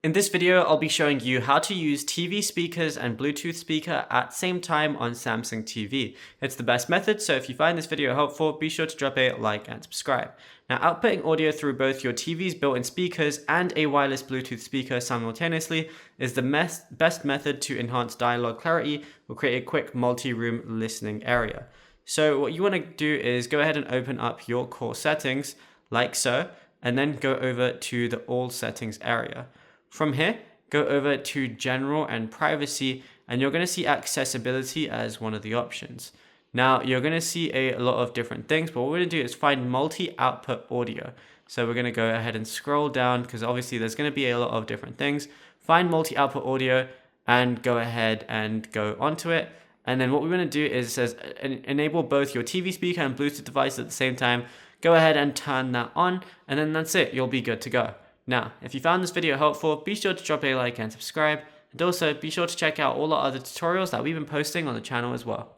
In this video, I'll be showing you how to use TV speakers and Bluetooth speaker at the same time on Samsung TV. It's the best method, so if you find this video helpful, be sure to drop a like and subscribe. Now, outputting audio through both your TV's built-in speakers and a wireless Bluetooth speaker simultaneously is the best method to enhance dialogue clarity or create a quick multi-room listening area. So what you want to do is go ahead and open up your core settings like so, and then go over to the all settings area. From here, go over to General and Privacy, and you're going to see Accessibility as one of the options. Now, you're going to see a lot of different things, but what we're going to do is find multi-output audio. So we're going to go ahead and scroll down because obviously there's going to be a lot of different things. Find multi-output audio and go ahead and go onto it. And then what we're going to do is it says enable both your TV speaker and Bluetooth device at the same time. Go ahead and turn that on, and then that's it. You'll be good to go. Now, if you found this video helpful, be sure to drop a like and subscribe, and also be sure to check out all our other tutorials that we've been posting on the channel as well.